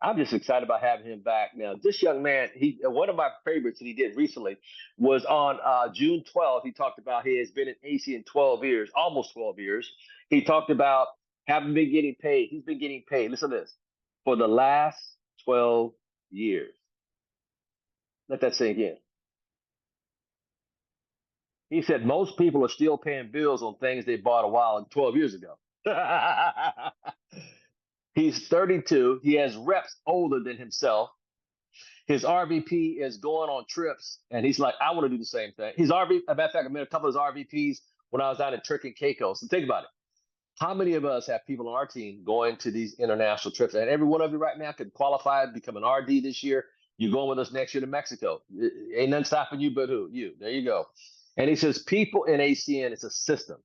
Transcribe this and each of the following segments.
I'm just excited about having him back. Now, this young man, he one of my favorites that he did recently was on June 12th. He talked about he has been in AC in 12 years, almost 12 years. He talked about having been getting paid. He's been getting paid. Listen to this for the last 12 years. Let that sink in. He said most people are still paying bills on things they bought a while 12 years ago. He's 32. He has reps older than himself. His RVP is going on trips, and he's like, I want to do the same thing. His RVP, a matter of fact, I met a couple of his RVPs when I was down in Turkey and Caicos. So think about it. How many of us have people on our team going to these international trips? And every one of you right now could qualify to become an RD this year. You're going with us next year to Mexico. Ain't nothing stopping you but who? You. There you go. And he says people in ACN, it's a system.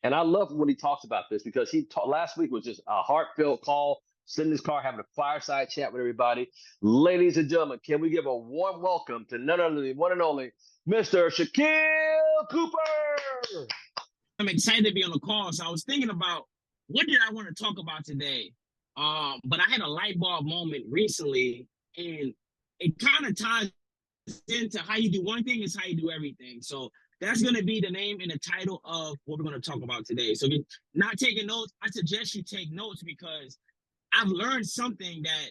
And I love when he talks about this because last week was just a heartfelt call, sitting in his car having a fireside chat with everybody. Ladies and gentlemen, can we give a warm welcome to none other than one and only Mr. Shakeel Cooper? I'm excited to be on the call. So I was thinking about what did I want to talk about today? But I had a light bulb moment recently, and it kind of ties into how you do one thing is how you do everything. So that's going to be the name and the title of what we're going to talk about today. So if you're not taking notes, I suggest you take notes because I've learned something that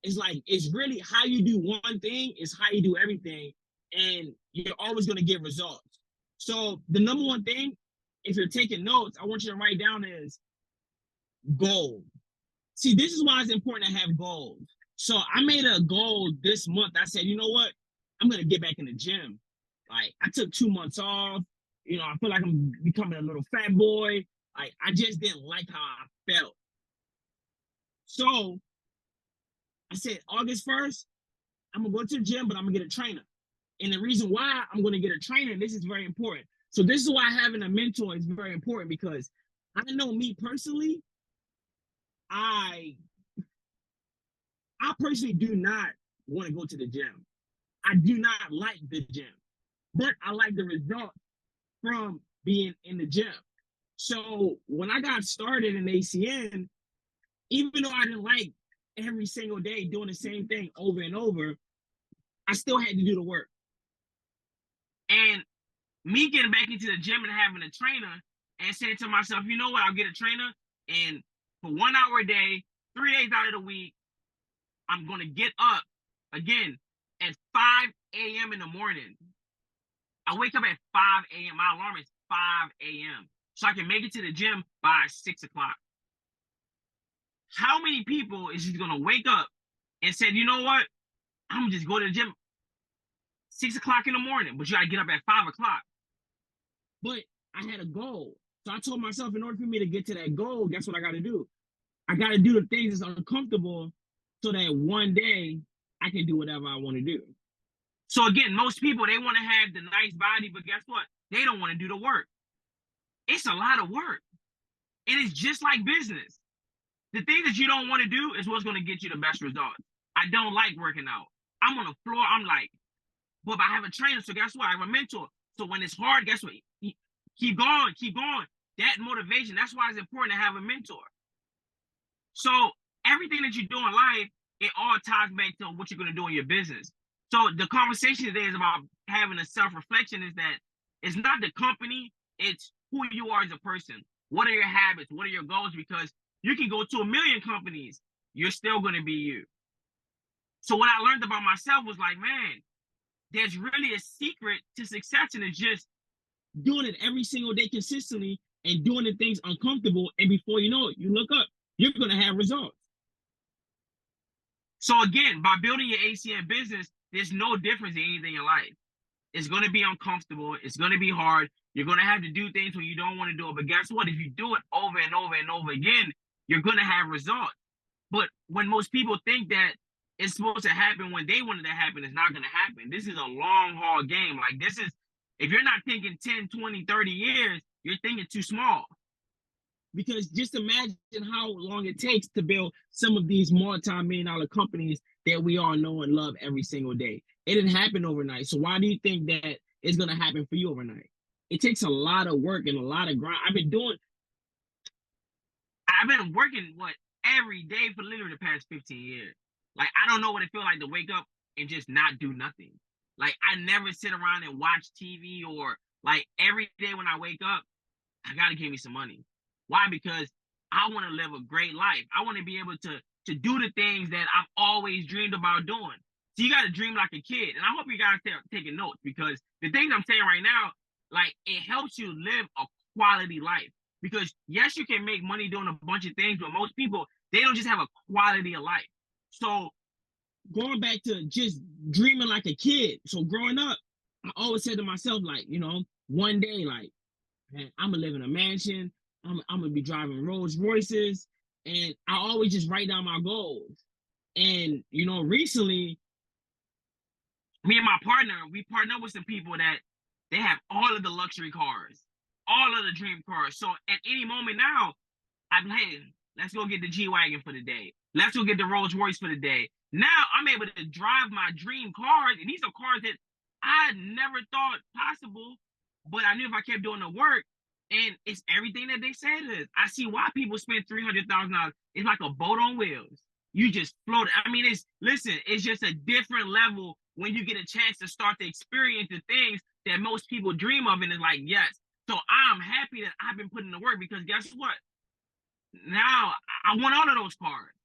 is like, it's really how you do one thing is how you do everything. And you're always going to get results. So the number one thing, if you're taking notes, I want you to write down is goal. See, this is why it's important to have goals. So I made a goal this month. I said, you know what? I'm going to get back in the gym. Like, I took 2 months off. You know, I feel like I'm becoming a little fat boy. Like, I just didn't like how I felt. So I said, August 1st, I'm going to go to the gym, but I'm going to get a trainer. And the reason why I'm going to get a trainer, this is very important. So this is why having a mentor is very important because I know me personally, I personally do not want to go to the gym. I do not like the gym. But I like the result from being in the gym. So when I got started in ACN, even though I didn't like every single day doing the same thing over and over, I still had to do the work. And me getting back into the gym and having a trainer and saying to myself, you know what, I'll get a trainer. And for 1 hour a day, 3 days out of the week, I'm going to get up again at 5 a.m. in the morning. I wake up at 5 a.m. My alarm is 5 a.m. So I can make it to the gym by 6 o'clock. How many people is just going to wake up and say, you know what? I'm going to just go to the gym 6 o'clock in the morning, but you got to get up at 5 o'clock. But I had a goal. So I told myself, in order for me to get to that goal, guess what I got to do? I got to do the things that's uncomfortable so that one day I can do whatever I want to do. So again, most people, they want to have the nice body, but guess what? They don't want to do the work. It's a lot of work. It is just like business. The thing that you don't want to do is what's going to get you the best results. I don't like working out. I'm on the floor. I'm like, but I have a trainer. So guess what? I have a mentor. So when it's hard, guess what? Keep going, keep going. That motivation, that's why it's important to have a mentor. So everything that you do in life, it all ties back to what you're going to do in your business. So the conversation today is about having a self-reflection is that it's not the company, it's who you are as a person. What are your habits? What are your goals? Because you can go to a million companies, you're still going to be you. So what I learned about myself was like, man, there's really a secret to success, and it's just doing it every single day consistently and doing the things uncomfortable. And before you know it, you look up, you're going to have results. So again, by building your ACN business, there's no difference in anything in life. It's going to be uncomfortable. It's going to be hard. You're going to have to do things when you don't want to do it. But guess what? If you do it over and over and over again, you're going to have results. But when most people think that it's supposed to happen when they want it to happen, it's not going to happen. This is a long haul game. Like this is, if you're not thinking 10, 20, 30 years, you're thinking too small. Because just imagine how long it takes to build some of these multi-million-dollar companies that we all know and love every single day. It didn't happen overnight. So why do you think that it's going to happen for you overnight? It takes a lot of work and a lot of grind. I've been working every day for literally the past 15 years. Like, I don't know what it feels like to wake up and just not do nothing. Like, I never sit around and watch TV, or like every day when I wake up, I gotta give me some money. Why? Because I want to live a great life. I want to be able to do the things that I've always dreamed about doing. So you got to dream like a kid. And I hope you guys are taking notes, because the things I'm saying right now, like, it helps you live a quality life. Because yes, you can make money doing a bunch of things, but most people, they don't just have a quality of life. So going back to just dreaming like a kid. So growing up, I always said to myself, like, one day, like, man, I'm gonna live in a mansion. I'm gonna be driving Rolls Royces, and I always just write down my goals. And recently, me and my partner, we partner with some people that they have all of the luxury cars, all of the dream cars. So at any moment now, I'm like, hey, let's go get the G-Wagon for the day. Let's go get the Rolls Royce for the day. Now I'm able to drive my dream cars, and these are cars that I never thought possible, but I knew if I kept doing the work, and it's everything that they said it is. I see why people spend $300,000. It's like a boat on wheels. You just float. I mean, it's just a different level when you get a chance to start to experience the things that most people dream of, and it's like, yes. So I'm happy that I've been putting the work, because guess what? Now I want all of those cars.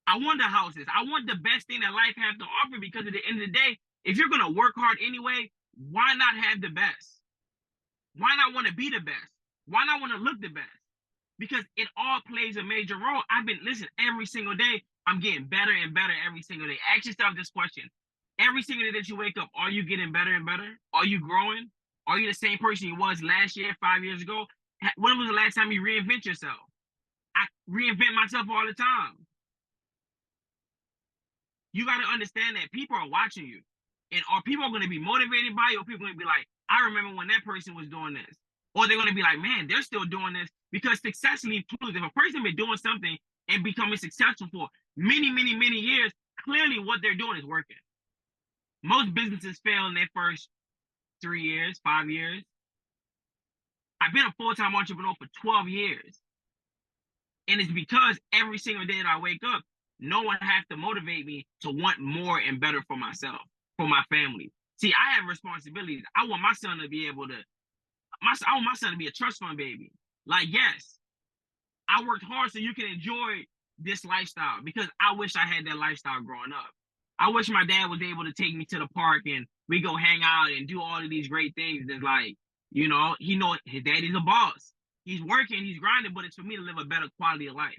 I want the houses. I want the best thing that life has to offer, because at the end of the day, if you're going to work hard anyway, why not have the best? Why not want to be the best? Why not want to look the best? Because it all plays a major role. Listen, every single day, I'm getting better and better every single day. Ask yourself this question. Every single day that you wake up, are you getting better and better? Are you growing? Are you the same person you was last year, 5 years ago? When was the last time you reinvent yourself? I reinvent myself all the time. You got to understand that people are watching you. And are people going to be motivated by you, or people going to be like, I remember when that person was doing this? Or they're going to be like, man, they're still doing this, because success leaves clues. If a person been doing something and becoming successful for many, many, many years, clearly what they're doing is working. Most businesses fail in their first 3 years, 5 years. I've been a full-time entrepreneur for 12 years. And it's because every single day that I wake up, no one has to motivate me to want more and better for myself, for my family. See, I have responsibilities. I want my son to be able to, I want my son to be a trust fund baby. Like, yes, I worked hard so you can enjoy this lifestyle, because I wish I had that lifestyle growing up. I wish my dad was able to take me to the park and we go hang out and do all of these great things. It's like, he know his daddy's a boss. He's working, he's grinding, but it's for me to live a better quality of life.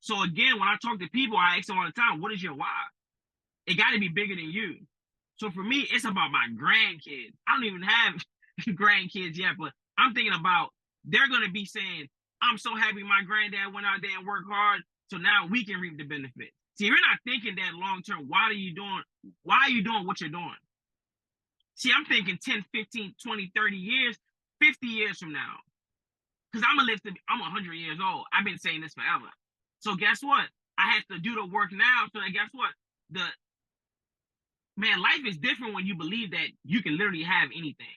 So again, when I talk to people, I ask them all the time, what is your why? It got to be bigger than you. So for me, it's about my grandkids. I don't even have grandkids yet, but I'm thinking about, they're going to be saying, I'm so happy my granddad went out there and worked hard, so now we can reap the benefits. See, if you're not thinking that long term, why are you doing what you're doing? See, I'm thinking 10, 15, 20, 30 years, 50 years from now. Because I'm 100 years old. I've been saying this forever. So guess what? I have to do the work now, so that guess what? Life is different when you believe that you can literally have anything.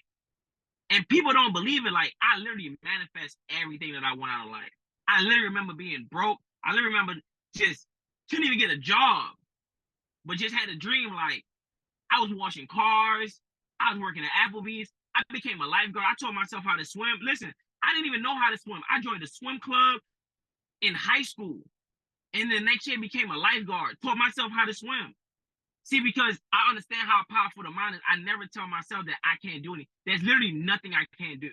And people don't believe it. Like, I literally manifest everything that I want out of life. I literally remember being broke. I literally remember just couldn't even get a job, but just had a dream. Like, I was washing cars. I was working at Applebee's. I became a lifeguard. I taught myself how to swim. Listen, I didn't even know how to swim. I joined a swim club in high school. And the next year became a lifeguard. Taught myself how to swim. See, because I understand how powerful the mind is, I never tell myself that I can't do anything. There's literally nothing I can't do.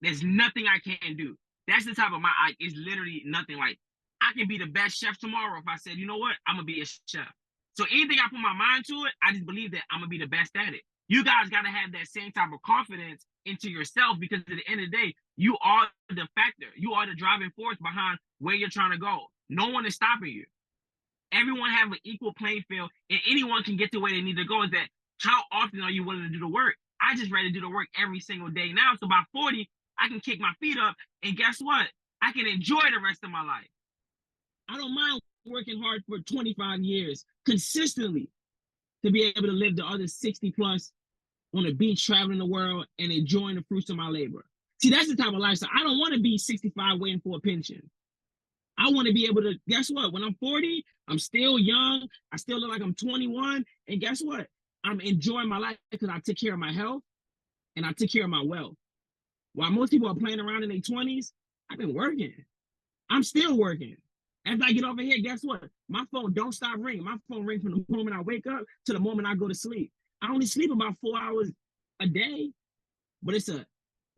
There's nothing I can't do. That's the type of mind. It's literally nothing. Like, I can be the best chef tomorrow if I said, you know what, I'm going to be a chef. So anything I put my mind to it, I just believe that I'm going to be the best at it. You guys got to have that same type of confidence into yourself, because at the end of the day, you are the factor. You are the driving force behind where you're trying to go. No one is stopping you. Everyone have an equal playing field, and anyone can get to where they need to go. Is that how often are you willing to do the work? I just rather do the work every single day now. So by 40, I can kick my feet up, and guess what? I can enjoy the rest of my life. I don't mind working hard for 25 years consistently to be able to live the other 60 plus on the beach, traveling the world, and enjoying the fruits of my labor. See, that's the type of lifestyle. I don't want to be 65 waiting for a pension. I want to be able to, guess what? When I'm 40, I'm still young. I still look like I'm 21. And guess what? I'm enjoying my life because I took care of my health and I took care of my wealth. While most people are playing around in their 20s, I've been working. I'm still working. After I get over here, guess what? My phone don't stop ringing. My phone rings from the moment I wake up to the moment I go to sleep. I only sleep about 4 hours a day, but it's a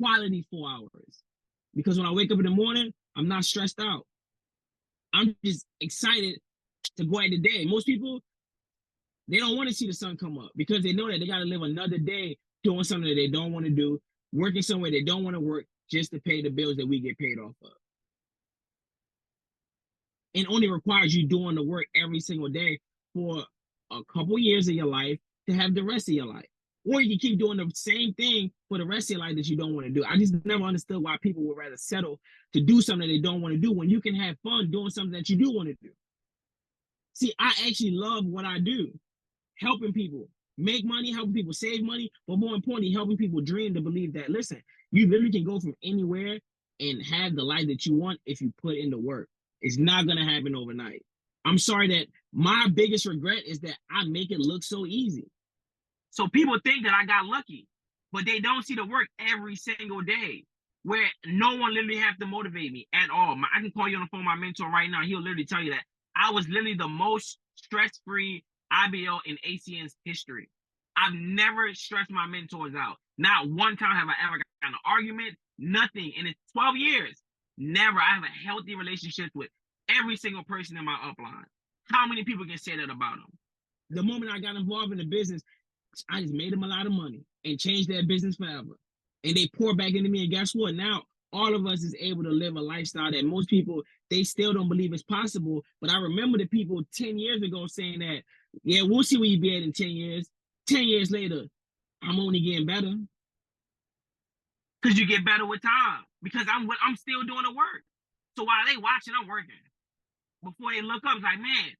quality 4 hours. Because when I wake up in the morning, I'm not stressed out. I'm just excited to go at the day. Most people, they don't want to see the sun come up because they know that they got to live another day doing something that they don't want to do, working somewhere they don't want to work just to pay the bills that we get paid off of. It only requires you doing the work every single day for a couple years of your life to have the rest of your life. Or you can keep doing the same thing for the rest of your life that you don't want to do. I just never understood why people would rather settle to do something they don't want to do when you can have fun doing something that you do want to do. See, I actually love what I do, helping people make money, helping people save money, but more importantly, helping people dream to believe that, listen, you literally can go from anywhere and have the life that you want if you put in the work. It's not going to happen overnight. I'm sorry that my biggest regret is that I make it look so easy. So people think that I got lucky, but they don't see the work every single day where no one literally have to motivate me at all. I can call you on the phone, my mentor right now. He'll literally tell you that I was literally the most stress-free IBL in ACN's history. I've never stressed my mentors out. Not one time have I ever got an argument, nothing. In its 12 years, never. I have a healthy relationship with every single person in my upline. How many people can say that about them? The moment I got involved in the business, I just made them a lot of money and changed their business forever. And they pour back into me. And guess what? Now all of us is able to live a lifestyle that most people, they still don't believe is possible. But I remember the people 10 years ago saying that, yeah, we'll see where you be at in 10 years. 10 years later, I'm only getting better. Because you get better with time. Because I'm still doing the work. So while they watching, I'm working. Before they look up, it's like, man,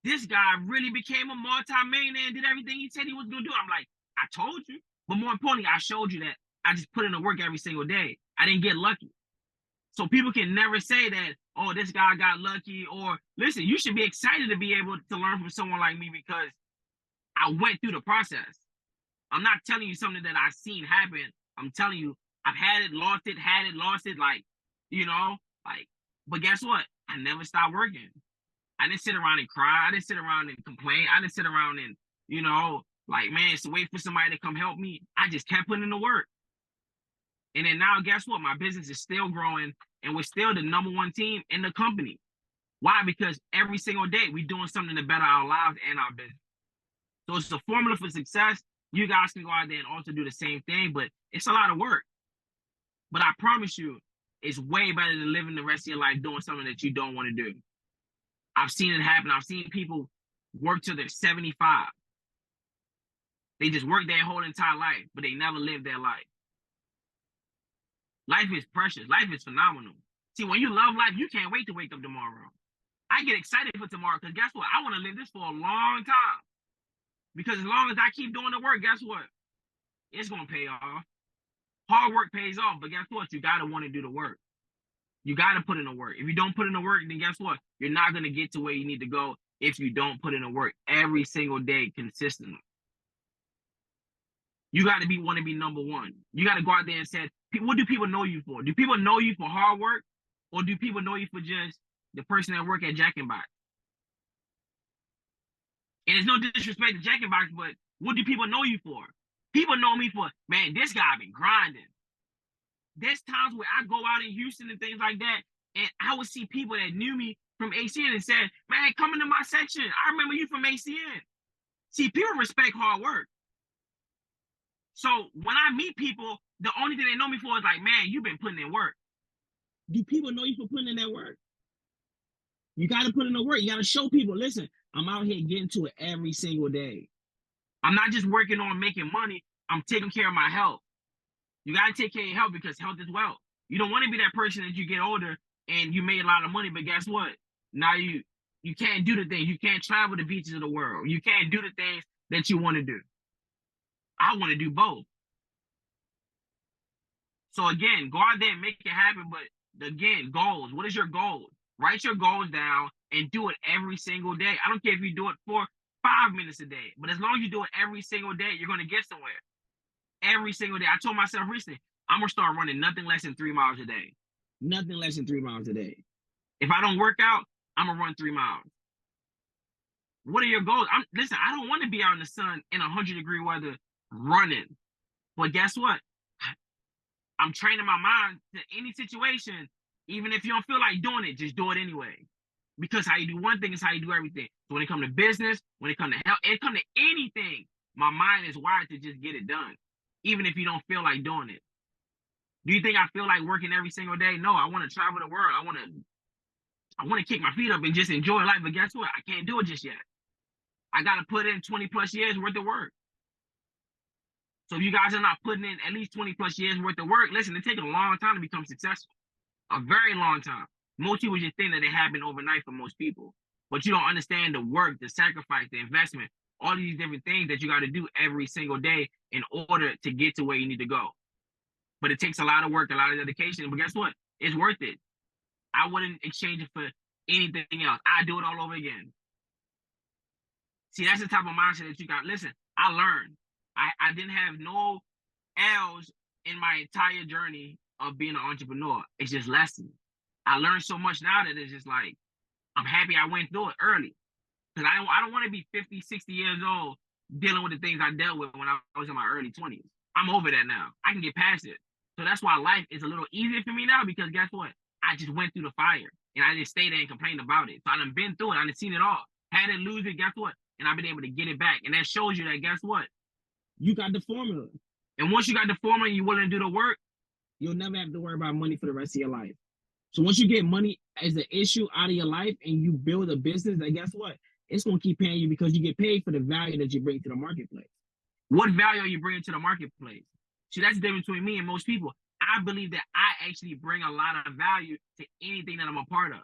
this guy really became a multi-millionaire and did everything he said he was going to do. I'm like, I told you. But more importantly, I showed you that I just put in the work every single day. I didn't get lucky. So people can never say that, oh, this guy got lucky. Or listen, you should be excited to be able to learn from someone like me because I went through the process. I'm not telling you something that I've seen happen. I'm telling you, I've had it, lost it, like, but guess what? I never stopped working. I didn't sit around and cry. I didn't sit around and complain. I didn't sit around and, like, man, it's to wait for somebody to come help me. I just kept putting in the work. And then now, guess what? My business is still growing, and we're still the #1 team in the company. Why? Because every single day we're doing something to better our lives and our business. So it's a formula for success. You guys can go out there and also do the same thing, but it's a lot of work. But I promise you, it's way better than living the rest of your life doing something that you don't want to do. I've seen it happen. I've seen people work till they're 75. They just work their whole entire life, but they never live their life. Life is precious. Life is phenomenal. See, when you love life, you can't wait to wake up tomorrow. I get excited for tomorrow because guess what? I want to live this for a long time. Because as long as I keep doing the work, guess what? It's going to pay off. Hard work pays off, but guess what? You got to want to do the work. You got to put in the work. If you don't put in the work, then guess what? You're not going to get to where you need to go if you don't put in the work every single day consistently. You got to want to be #1. You got to go out there and say, what do people know you for? Do people know you for hard work? Or do people know you for just the person that work at Jack in Box? And there's no disrespect to Jack in Box, but what do people know you for? People know me for, man, this guy been grinding. There's times where I go out in Houston and things like that, and I would see people that knew me from ACN and said, man, come into my section. I remember you from ACN. See, people respect hard work. So when I meet people, the only thing they know me for is like, man, you've been putting in work. Do people know you for putting in that work? You got to put in the work. You got to show people, listen, I'm out here getting to it every single day. I'm not just working on making money. I'm taking care of my health. You got to take care of your health because health is wealth. You don't want to be that person that you get older and you made a lot of money, but guess what? Now you can't do the things. You can't travel the beaches of the world. You can't do the things that you want to do. I want to do both. So again, go out there and make it happen. But again, goals. What is your goal? Write your goals down and do it every single day. I don't care if you do it for 5 minutes a day, but as long as you do it every single day, you're going to get somewhere. Every single day. I told myself recently, I'm going to start running nothing less than 3 miles a day. Nothing less than 3 miles a day. If I don't work out, I'm going to run 3 miles. What are your goals? Listen, I don't want to be out in the sun in 100-degree weather running. But guess what? I'm training my mind to any situation. Even if you don't feel like doing it, just do it anyway. Because how you do one thing is how you do everything. So when it comes to business, when it comes to health, it comes to anything, my mind is wired to just get it done. Even if you don't feel like doing it. Do you think I feel like working every single day? No, I want to travel the world. I want to kick my feet up and just enjoy life. But guess what? I can't do it just yet. I got to put in 20 plus years worth of work. So if you guys are not putting in at least 20 plus years worth of work, listen, it takes a long time to become successful. A very long time. Most people just think that it happened overnight for most people. But you don't understand the work, the sacrifice, the investment, all these different things that you got to do every single day in order to get to where you need to go. But it takes a lot of work, a lot of dedication. But guess what? It's worth it. I wouldn't exchange it for anything else. I'd do it all over again. See, that's the type of mindset that you got. Listen, I learned. I didn't have no L's in my entire journey of being an entrepreneur. It's just lessons. I learned so much now that it's just like, I'm happy I went through it early. Because I don't want to be 50, 60 years old dealing with the things I dealt with when I was in my early 20s. I'm over that now. I can get past it. So that's why life is a little easier for me now, because guess what? I just went through the fire and I just stayed there and complained about it. So I done been through it. I done seen it all. Had it, lose it, guess what? And I've been able to get it back. And that shows you that, guess what? You got the formula. And once you got the formula and you're willing to do the work, you'll never have to worry about money for the rest of your life. So once you get money as an issue out of your life and you build a business, then guess what? It's going to keep paying you because you get paid for the value that you bring to the marketplace. What value are you bringing to the marketplace? See, that's the difference between me and most people. I believe that I actually bring a lot of value to anything that I'm a part of.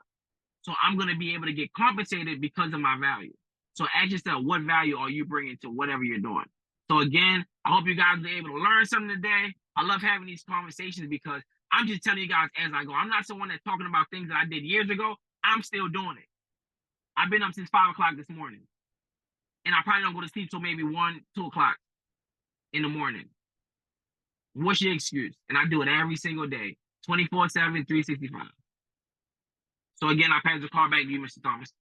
So I'm going to be able to get compensated because of my value. So ask yourself, what value are you bringing to whatever you're doing? So again, I hope you guys are able to learn something today. I love having these conversations because I'm just telling you guys as I go. I'm not someone that's talking about things that I did years ago. I'm still doing it. I've been up since 5 o'clock this morning. And I probably don't go to sleep till maybe 1, 2 o'clock in the morning. What's your excuse? And I do it every single day, 24/7, 365. So again, I pass the call back to you, Mr. Thomas.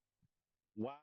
Wow.